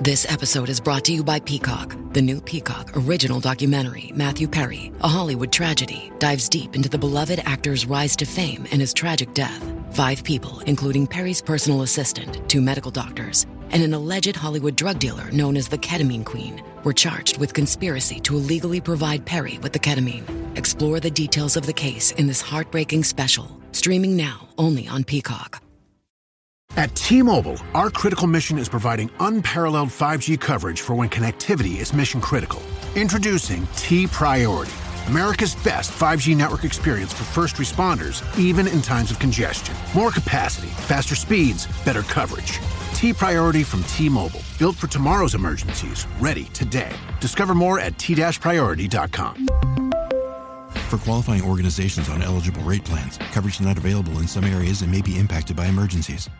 This episode is brought to you by Peacock. The new Peacock original documentary, Matthew Perry, A Hollywood Tragedy, dives deep into the beloved actor's rise to fame and his tragic death. 5 people, including Perry's personal assistant, 2 medical doctors, and an alleged Hollywood drug dealer known as the Ketamine Queen, were charged with conspiracy to illegally provide Perry with the ketamine. Explore the details of the case in this heartbreaking special, streaming now only on Peacock. At T-Mobile, our critical mission is providing unparalleled 5G coverage for when connectivity is mission critical. Introducing T-Priority, America's best 5G network experience for first responders, even in times of congestion. More capacity, faster speeds, better coverage. T-Priority from T-Mobile, built for tomorrow's emergencies, ready today. Discover more at t-priority.com. For qualifying organizations on eligible rate plans, coverage not available in some areas and may be impacted by emergencies.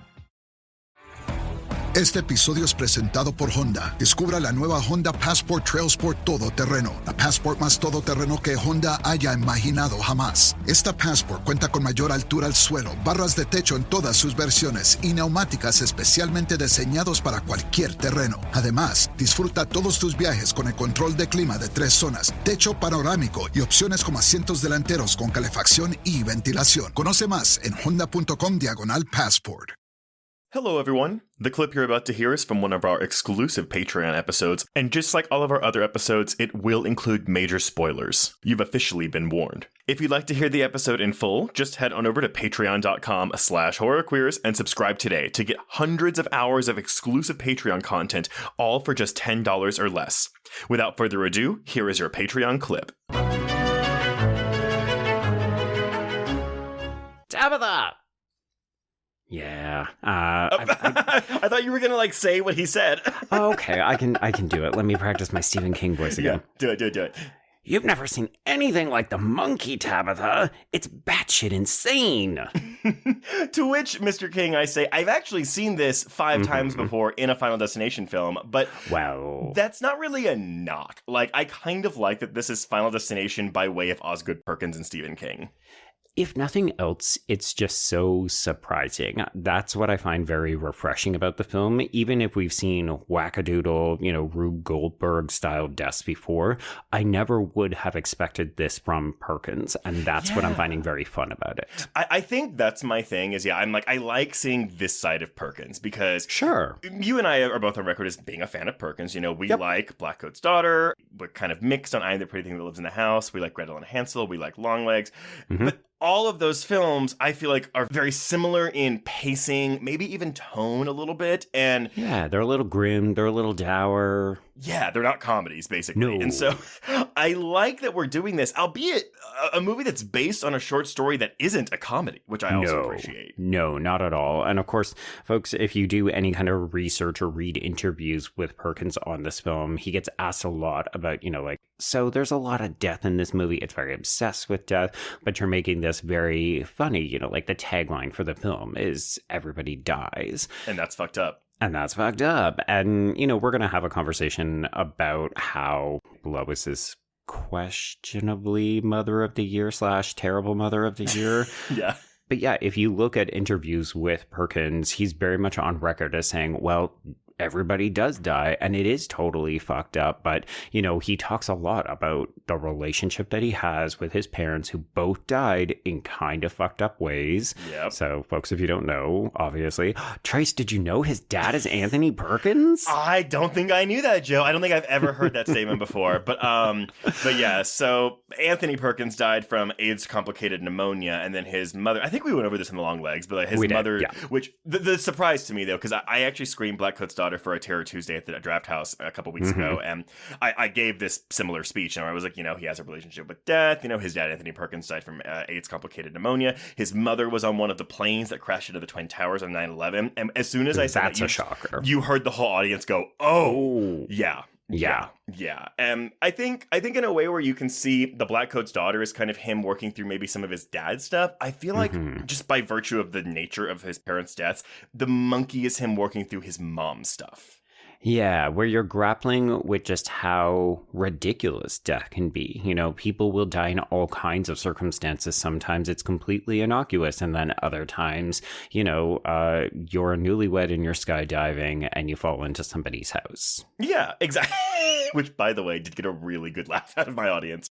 Este episodio es presentado por Honda. Descubra la nueva Honda Passport Trail Sport Todoterreno, la Passport más todoterreno que Honda haya imaginado jamás. Esta Passport cuenta con mayor altura al suelo, barras de techo en todas sus versiones y neumáticas especialmente diseñados para cualquier terreno. Además, disfruta todos tus viajes con el control de clima de 3 zonas, techo panorámico y opciones como asientos delanteros con calefacción y ventilación. Conoce más en honda.com/passport. Hello everyone! The clip you're about to hear is from one of our exclusive Patreon episodes, and just like all of our other episodes, it will include major spoilers. You've officially been warned. If you'd like to hear the episode in full, just head on over to patreon.com/horrorqueers and subscribe today to get hundreds of hours of exclusive Patreon content, all for just $10 or less. Without further ado, here is your Patreon clip. Tabitha! Yeah. I thought you were gonna say what he said. Okay, I can do it. Let me practice my Stephen King voice again. Yeah, do it. You've never seen anything like the monkey, Tabitha. It's batshit insane. To which, Mr. King, I say, I've actually seen this 5 times before in a Final Destination film, but that's not really a knock. I kind of like that this is Final Destination by way of Osgood Perkins and Stephen King. If nothing else, it's just so surprising. That's what I find very refreshing about the film. Even if we've seen wackadoodle, Rube Goldberg-style deaths before, I never would have expected this from Perkins, and that's what I'm finding very fun about it. I think that's my thing, I like seeing this side of Perkins, because you and I are both on record as being a fan of Perkins. We like Blackcoat's Daughter, we're kind of mixed on I Am the Pretty Thing That Lives in the House, we like Gretel and Hansel, we like Longlegs, but all of those films, I feel like, are very similar in pacing, maybe even tone a little bit. And yeah, they're a little grim, they're a little dour. Yeah, they're not comedies, basically. No. And so I like that we're doing this, albeit a movie that's based on a short story that isn't a comedy, which I also appreciate. No, not at all. And of course, folks, if you do any kind of research or read interviews with Perkins on this film, he gets asked a lot about, so there's a lot of death in this movie. It's very obsessed with death, but you're making this very funny, the tagline for the film is everybody dies. And that's fucked up. And that's fucked up. And, we're going to have a conversation about how Lois is questionably Mother of the Year / terrible Mother of the Year. Yeah. But yeah, if you look at interviews with Perkins, he's very much on record as saying, well, everybody does die, and it is totally fucked up. But, he talks a lot about the relationship that he has with his parents, who both died in kind of fucked up ways. Yep. So, folks, if you don't know, obviously, Trace, did you know his dad is Anthony Perkins? I don't think I knew that, Joe. I don't think I've ever heard that statement before. But yeah, so Anthony Perkins died from AIDS-complicated pneumonia, and then his mother, I think we went over this in the Longlegs, but his mother, which the surprise to me, though, because I actually screened Blackcoat's Daughter for a Terror Tuesday at the Draft House a couple weeks ago, and I gave this similar speech, and I was like, he has a relationship with death. His dad, Anthony Perkins, died from AIDS-complicated pneumonia. His mother was on one of the planes that crashed into the Twin Towers on 9/11, and as soon as I said that's a shocker. You heard the whole audience go, "Oh, yeah." And I think in a way where you can see the Blackcoat's Daughter is kind of him working through maybe some of his dad's stuff. I feel like just by virtue of the nature of his parents' deaths, the monkey is him working through his mom's stuff. Yeah, where you're grappling with just how ridiculous death can be. You know, people will die in all kinds of circumstances. Sometimes it's completely innocuous, and then other times, you know, you're a newlywed and you're skydiving and you fall into somebody's house. Yeah, exactly. Which, by the way, did get a really good laugh out of my audience.